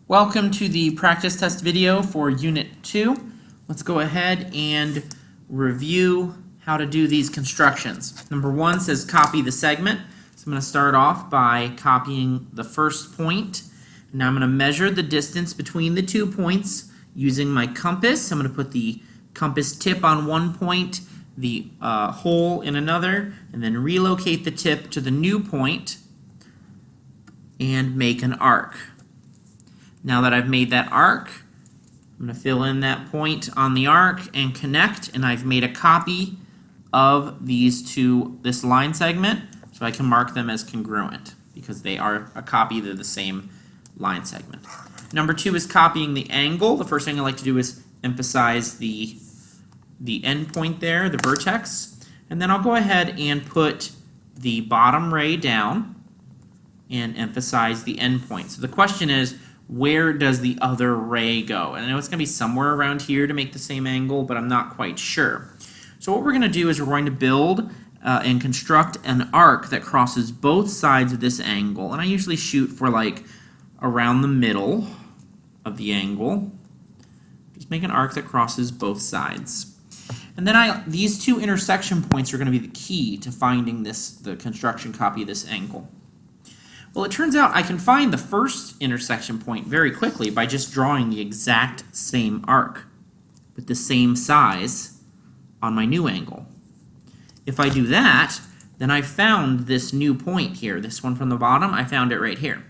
Welcome to the practice test video for Unit 2. Let's go ahead and review how to do these constructions. Number 1 says copy the segment. So I'm going to start off by copying the first point. Now I'm going to measure the distance between the 2 points using my compass. I'm going to put the compass tip on one point, the hole in another, and then relocate the tip to the new point and make an arc. Now that I've made that arc, I'm going to fill in that point on the arc and connect, and I've made a copy of this line segment, so I can mark them as congruent because they are a copy, they're the same line segment. Number 2 is copying the angle. The first thing I like to do is emphasize the end point there, the vertex, and then I'll go ahead and put the bottom ray down and emphasize the end point. So the question is, where does the other ray go? And I know it's going to be somewhere around here to make the same angle, but I'm not quite sure. So what we're going to do is we're going to build and construct an arc that crosses both sides of this angle. And I usually shoot for like around the middle of the angle. Just make an arc that crosses both sides. And then these two intersection points are going to be the key to finding the construction copy of this angle. Well, it turns out I can find the first intersection point very quickly by just drawing the exact same arc with the same size on my new angle. If I do that, then I found this new point here, this one from the bottom, I found it right here.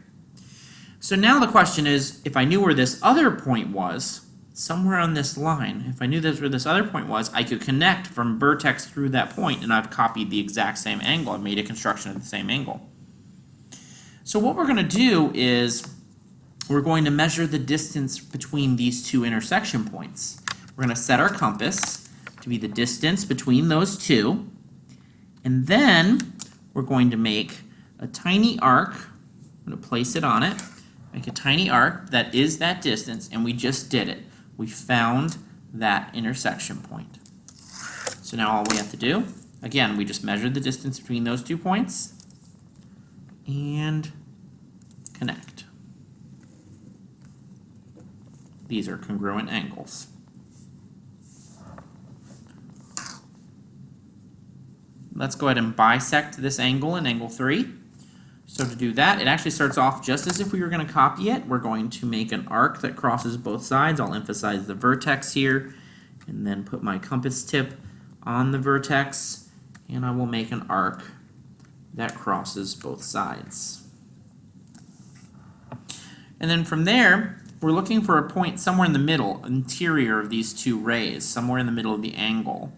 So now the question is, if I knew where this other point was, somewhere on this line, if I knew where this other point was, I could connect from vertex through that point, and I've copied the exact same angle. I've made a construction of the same angle. So what we're going to do is we're going to measure the distance between these two intersection points. We're going to set our compass to be the distance between those two, and then we're going to make a tiny arc. I'm going to place it on it, make a tiny arc that is that distance, and we just did it. We found that intersection point. So now all we have to do, again, we just measured the distance between those 2 points and connect. These are congruent angles. Let's go ahead and bisect this angle in angle 3. So to do that, it actually starts off just as if we were going to copy it. We're going to make an arc that crosses both sides. I'll emphasize the vertex here and then put my compass tip on the vertex, and I will make an arc that crosses both sides. And then from there, we're looking for a point somewhere in the middle, interior of these two rays, somewhere in the middle of the angle.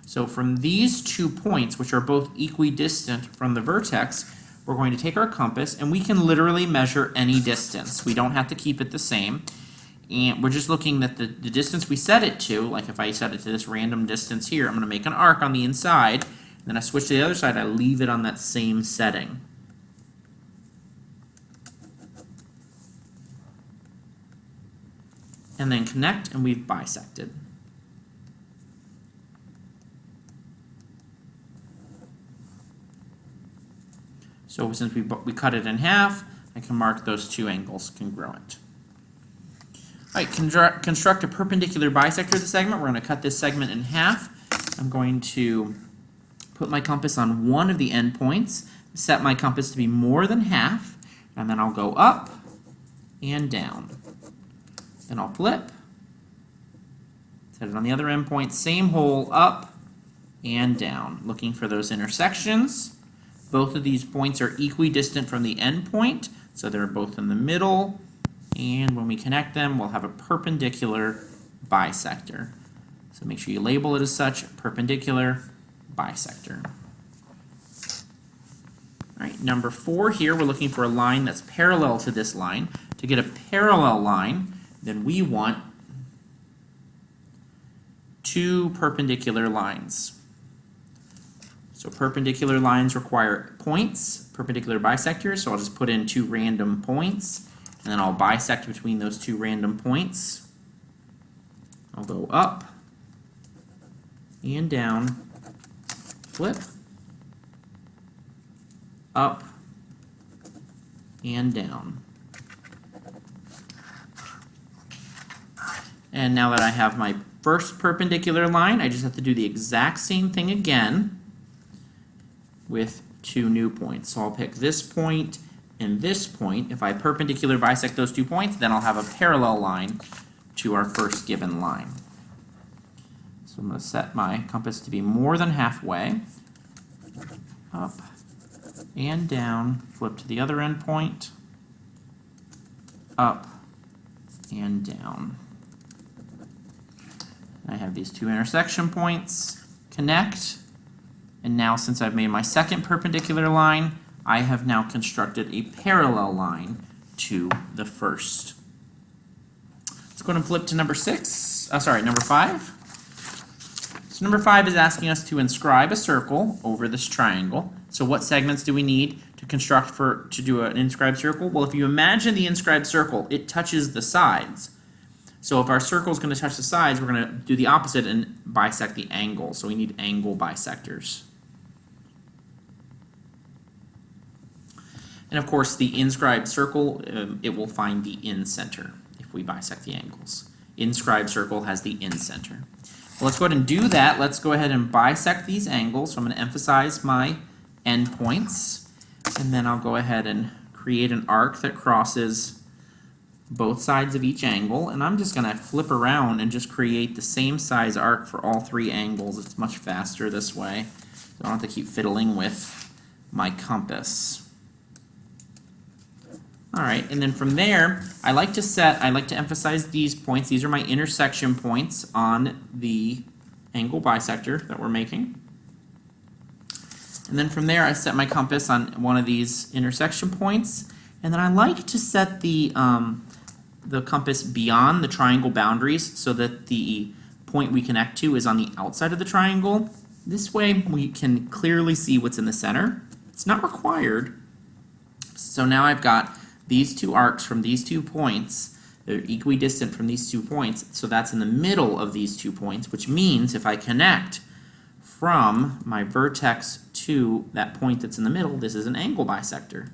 So from these 2 points, which are both equidistant from the vertex, we're going to take our compass, and we can literally measure any distance. We don't have to keep it the same. And we're just looking at the distance we set it to, like if I set it to this random distance here, I'm going to make an arc on the inside. Then I switch to the other side, I leave it on that same setting. And then connect, and we've bisected. So since we cut it in half, I can mark those 2 angles congruent. All right, construct a perpendicular bisector of the segment. We're going to cut this segment in half. I'm going to put my compass on one of the endpoints, set my compass to be more than half, and then I'll go up and down. Then I'll flip, set it on the other endpoint, same hole, up and down, looking for those intersections. Both of these points are equidistant from the endpoint, so they're both in the middle, and when we connect them, we'll have a perpendicular bisector. So make sure you label it as such, perpendicular bisector. All right, number 4 here, we're looking for a line that's parallel to this line. To get a parallel line, then we want 2 perpendicular lines. So perpendicular lines require points, perpendicular bisectors, so I'll just put in 2 random points, and then I'll bisect between those 2 random points. I'll go up and down, flip, up and down. And now that I have my first perpendicular line, I just have to do the exact same thing again with two new points. So I'll pick this point and this point. If I perpendicular bisect those 2 points, then I'll have a parallel line to our first given line. So I'm going to set my compass to be more than halfway. Up and down, flip to the other end point, up and down. I have these two intersection points, connect, and now since I've made my second perpendicular line, I have now constructed a parallel line to the first. Let's go ahead and flip to number 5. So number 5 is asking us to inscribe a circle over this triangle. So what segments do we need to construct to do an inscribed circle? Well, if you imagine the inscribed circle, it touches the sides. So if our circle is going to touch the sides, we're going to do the opposite and bisect the angle. So we need angle bisectors. And of course, the inscribed circle, it will find the in-center if we bisect the angles. Inscribed circle has the in-center. Well, let's go ahead and do that. Let's go ahead and bisect these angles. So I'm going to emphasize my endpoints, and then I'll go ahead and create an arc that crosses both sides of each angle, and I'm just going to flip around and just create the same size arc for all 3 angles. It's much faster this way, so I don't have to keep fiddling with my compass. Alright, and then from there, I like to emphasize these points. These are my intersection points on the angle bisector that we're making. And then from there, I set my compass on one of these intersection points, and then I like to set the compass beyond the triangle boundaries so that the point we connect to is on the outside of the triangle. This way, we can clearly see what's in the center. It's not required. So now I've got these 2 arcs from these 2 points. They're equidistant from these 2 points, so that's in the middle of these 2 points, which means if I connect from my vertex to that point that's in the middle, this is an angle bisector.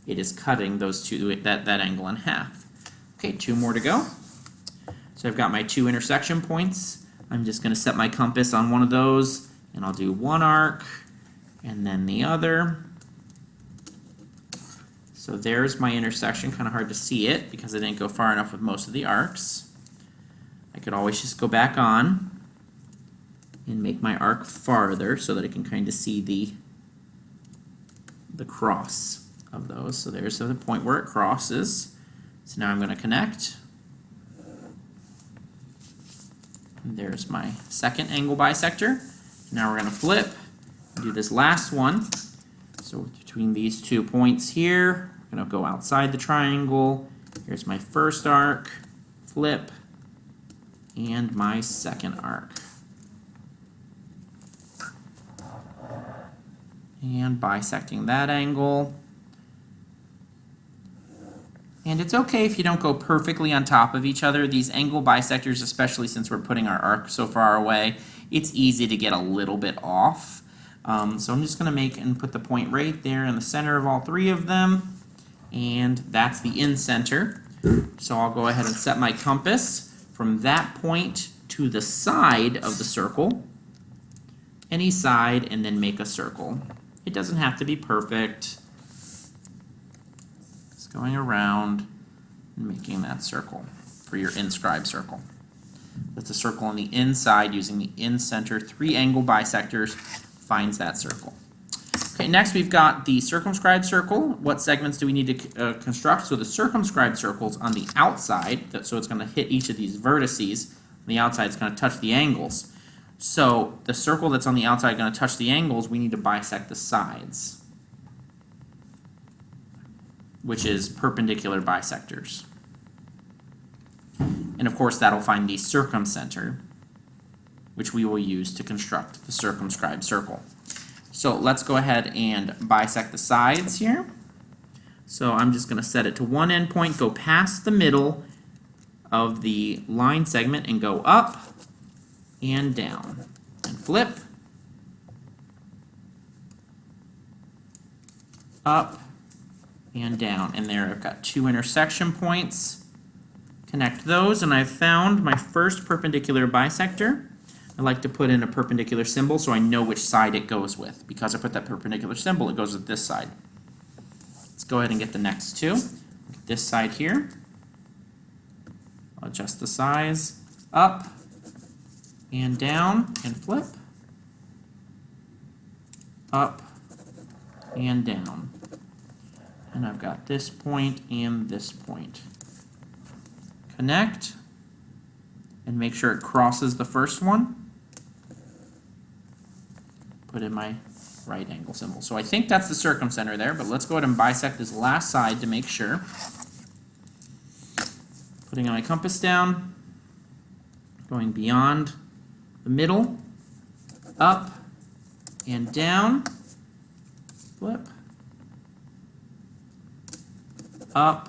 It is cutting those that angle in half. Okay, 2 more to go. So I've got my 2 intersection points. I'm just going to set my compass on one of those, and I'll do one arc and then the other. So there's my intersection. Kind of hard to see it because I didn't go far enough with most of the arcs. I could always just go back on and make my arc farther so that I can kind of see the cross of those. So there's the point where it crosses. So now I'm going to connect. And there's my second angle bisector. Now we're going to flip and do this last one. So between these 2 points here, I'm going to go outside the triangle. Here's my first arc, flip, and my second arc. And bisecting that angle. And it's okay if you don't go perfectly on top of each other. These angle bisectors, especially since we're putting our arc so far away, it's easy to get a little bit off. So I'm just going to make and put the point right there in the center of all 3 of them. And that's the in-center. So I'll go ahead and set my compass from that point to the side of the circle. Any side, and then make a circle. It doesn't have to be perfect. Just going around and making that circle for your inscribed circle. That's a circle on the inside using the in-center 3 angle bisectors finds that circle. Okay, next we've got the circumscribed circle. What segments do we need to construct? So the circumscribed circle's on the outside, so it's going to hit each of these vertices. On the outside, it's going to touch the angles. So the circle that's on the outside going to touch the angles, we need to bisect the sides, which is perpendicular bisectors. And of course, that'll find the circumcenter, which we will use to construct the circumscribed circle. So let's go ahead and bisect the sides here. So I'm just going to set it to one endpoint, go past the middle of the line segment, and go up and down, and flip, up and down. And there I've got 2 intersection points connect those, and I've found my first perpendicular bisector. I like to put in a perpendicular symbol so I know which side it goes with. Because I put that perpendicular symbol, it goes with this side. Let's go ahead and get the next two. Get this side here. I'll adjust the size up and down and flip. Up and down. And I've got this point and this point. Connect and make sure it crosses the first one. Put in my right angle symbol. So I think that's the circumcenter there, but let's go ahead and bisect this last side to make sure. Putting my compass down, going beyond the middle, up and down, flip, up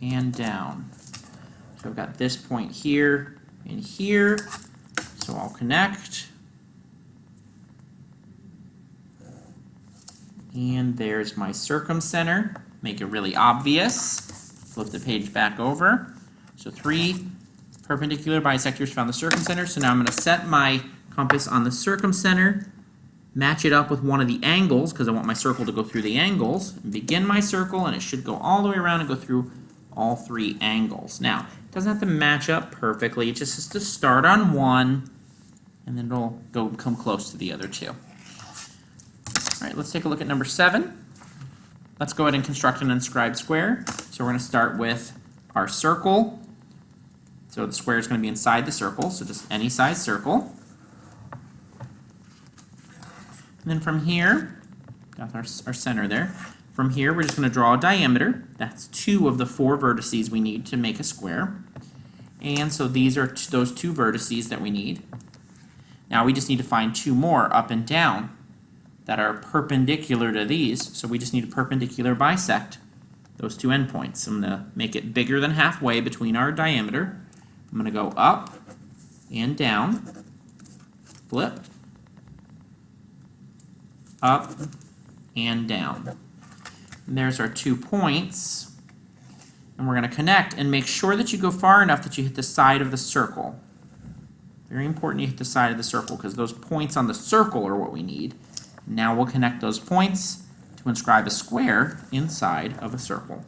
and down. So I've got this point here and here, so I'll connect. And there's my circumcenter. Make it really obvious. Flip the page back over. So 3 perpendicular bisectors found the circumcenter. So now I'm going to set my compass on the circumcenter, match it up with one of the angles because I want my circle to go through the angles, and begin my circle, and it should go all the way around and go through all 3 angles. Now, it doesn't have to match up perfectly. It just has to start on one, and then it'll come close to the other 2. All right, let's take a look at number 7. Let's go ahead and construct an inscribed square. So we're going to start with our circle. So the square is going to be inside the circle, so just any size circle. And then from here, got our center there. From here, we're just going to draw a diameter. That's 2 of the 4 vertices we need to make a square. And so these are those 2 vertices that we need. Now we just need to find 2 more up and down that are perpendicular to these, so we just need to perpendicular bisect those 2 endpoints. I'm going to make it bigger than halfway between our diameter. I'm going to go up and down, flip, up and down. And there's our 2 points, and we're going to connect and make sure that you go far enough that you hit the side of the circle. Very important you hit the side of the circle because those points on the circle are what we need. Now we'll connect those points to inscribe a square inside of a circle.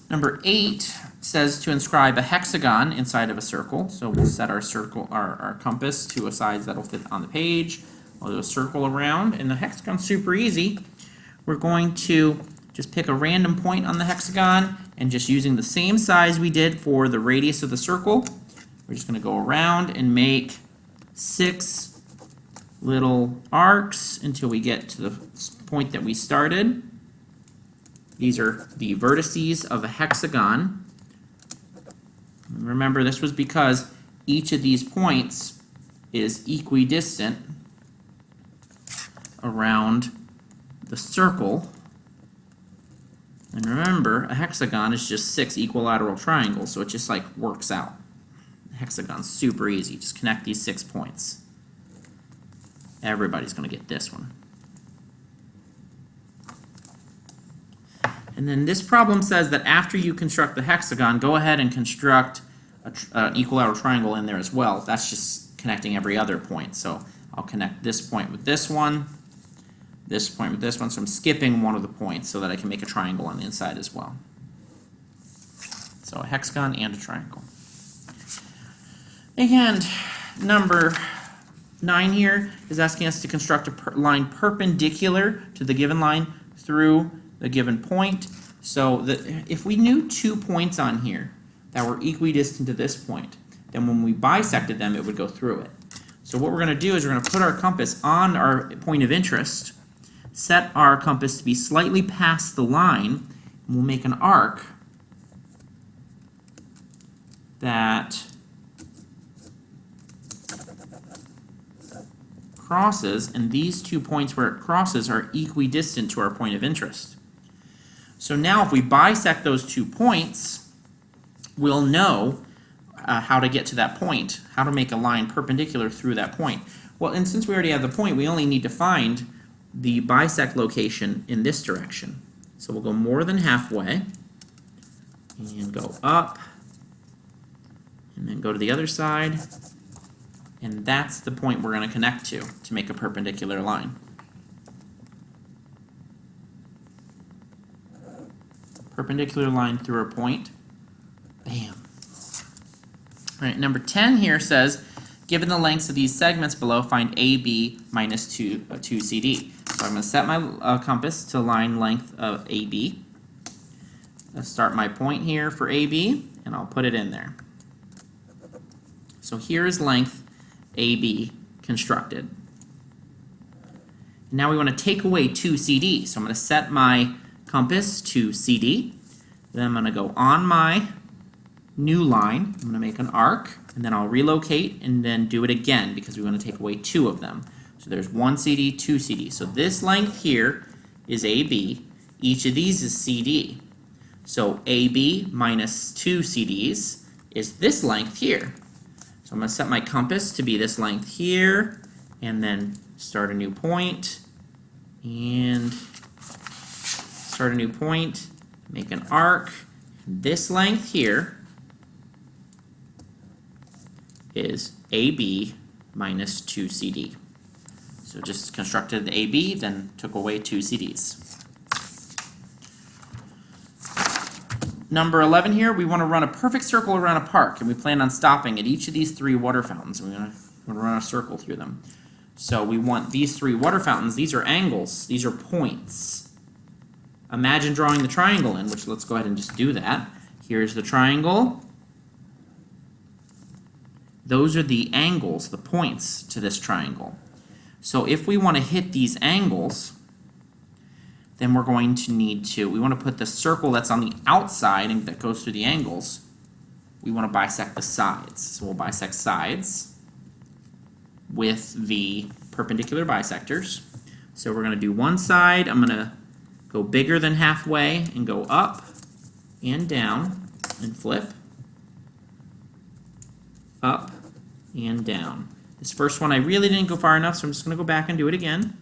Number 8 says to inscribe a hexagon inside of a circle. So we'll set our circle, our compass to a size that'll fit on the page. We'll do a circle around, and the hexagon's super easy. We're going to just pick a random point on the hexagon, and just using the same size we did for the radius of the circle, we're just going to go around and make 6 little arcs until we get to the point that we started. These are the vertices of a hexagon. Remember, this was because each of these points is equidistant around the circle. And remember, a hexagon is just 6 equilateral triangles, so it just like works out. The hexagon's super easy. Just connect these 6 points. Everybody's going to get this one. And then this problem says that after you construct the hexagon, go ahead and construct an equilateral triangle in there as well. That's just connecting every other point. So I'll connect this point with this one, this point with this one, so I'm skipping one of the points so that I can make a triangle on the inside as well. So a hexagon and a triangle. And number 9 here is asking us to construct a line perpendicular to the given line through the given point. So if we knew 2 points on here that were equidistant to this point, then when we bisected them, it would go through it. So what we're going to do is we're going to put our compass on our point of interest, set our compass to be slightly past the line, and we'll make an arc that crosses, and these 2 points where it crosses are equidistant to our point of interest. So now if we bisect those 2 points, we'll know how to get to that point, how to make a line perpendicular through that point. Well, and since we already have the point, we only need to find the bisect location in this direction. So we'll go more than halfway and go up and then go to the other side, and that's the point we're going to connect to make a perpendicular line. Perpendicular line through a point. Bam. All right, number 10 here says, given the lengths of these segments below, find AB minus 2CD. So I'm going to set my compass to line length of AB. Let's start my point here for AB, and I'll put it in there. So here is length AB constructed. Now we want to take away 2CD. So I'm going to set my compass to CD. Then I'm going to go on my new line. I'm going to make an arc, and then I'll relocate and then do it again because we want to take away 2 of them. So there's 1 CD, 2 CD. So this length here is AB. Each of these is CD. So AB minus 2 CDs is this length here. So I'm going to set my compass to be this length here, and then start a new point, and start a new point, make an arc. This length here is AB minus 2 CD. So just constructed the AB, then took away 2 CDs. Number 11 here, we want to run a perfect circle around a park, and we plan on stopping at each of these 3 water fountains. We're going to run a circle through them. So we want these 3 water fountains. These are angles. These are points. Imagine drawing the triangle in, which let's go ahead and just do that. Here's the triangle. Those are the angles, the points to this triangle. So if we want to hit these angles, then we're going to need to, we want to put the circle that's on the outside and that goes through the angles, we want to bisect the sides. So we'll bisect sides with the perpendicular bisectors. So we're going to do one side, I'm going to go bigger than halfway and go up and down and flip, up and down. This first one I really didn't go far enough, so I'm just going to go back and do it again.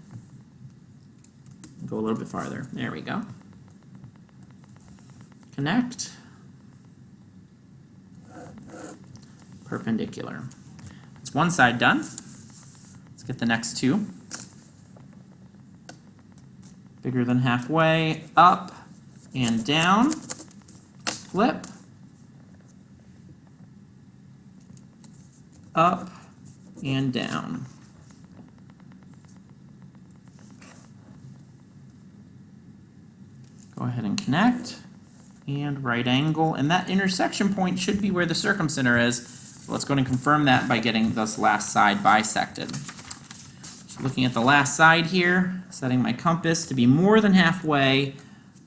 Go a little bit farther. There we go. Connect. Perpendicular. It's one side done. Let's get the next 2. Bigger than halfway, up and down, flip, up and down. Go ahead and connect, and right angle, and that intersection point should be where the circumcenter is. So let's go ahead and confirm that by getting this last side bisected. So looking at the last side here, setting my compass to be more than halfway,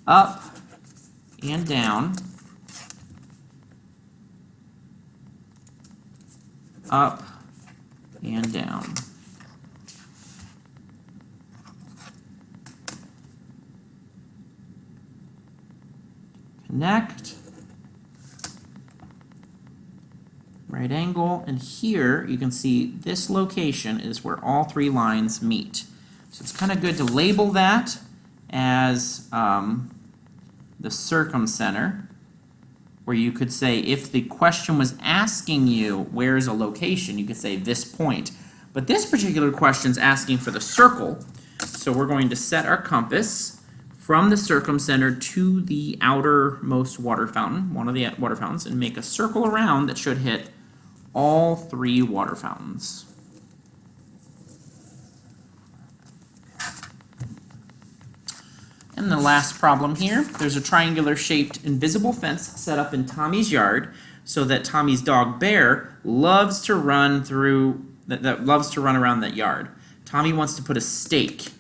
up and down, up and down. Connect, right angle, and here you can see this location is where all 3 lines meet. So it's kind of good to label that as the circumcenter, where you could say if the question was asking you where is a location, you could say this point. But this particular question is asking for the circle, so we're going to set our compass from the circumcenter to the outermost water fountain, one of the water fountains, and make a circle around that should hit all 3 water fountains. And the last problem here, there's a triangular shaped invisible fence set up in Tommy's yard so that Tommy's dog Bear loves to run through, loves to run around that yard. Tommy wants to put a stake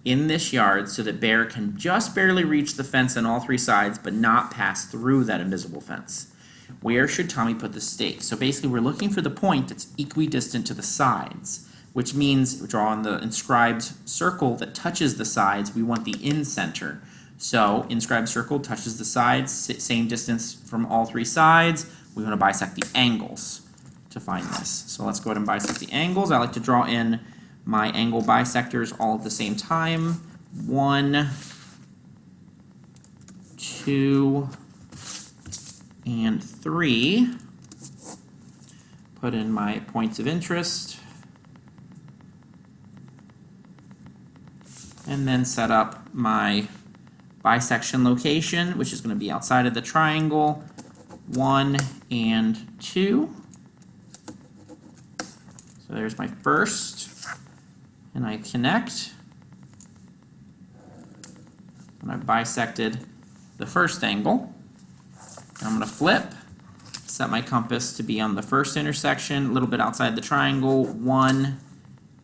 in this yard so that Bear can just barely reach the fence on all 3 sides but not pass through that invisible fence. Where should Tommy put the stake? So basically we're looking for the point that's equidistant to the sides, which means we draw on the inscribed circle that touches the sides, we want the in-center. So inscribed circle touches the sides, same distance from all 3 sides. We want to bisect the angles to find this. So let's go ahead and bisect the angles. I like to draw in my angle bisectors all at the same time. 1, 2, and 3. Put in my points of interest. And then set up my bisection location, which is going to be outside of the triangle. 1 and 2. So there's my first. And I connect. And I bisected the first angle. And I'm going to flip, set my compass to be on the first intersection, a little bit outside the triangle, 1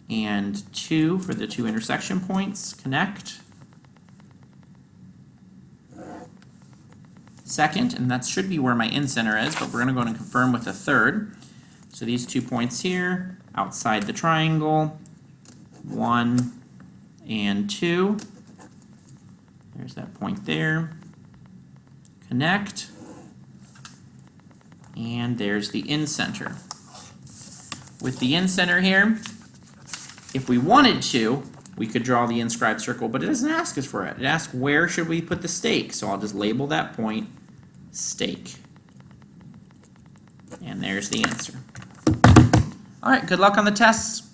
and 2 for the 2 intersection points, connect. Second, and that should be where my in-center is, but we're going to go and confirm with a third. So these 2 points here, outside the triangle, 1 and 2. There's that point there. Connect. And there's the in-center. With the in-center here, if we wanted to, we could draw the inscribed circle, but it doesn't ask us for it. It asks where should we put the stake. So I'll just label that point stake. And there's the answer. All right, good luck on the tests.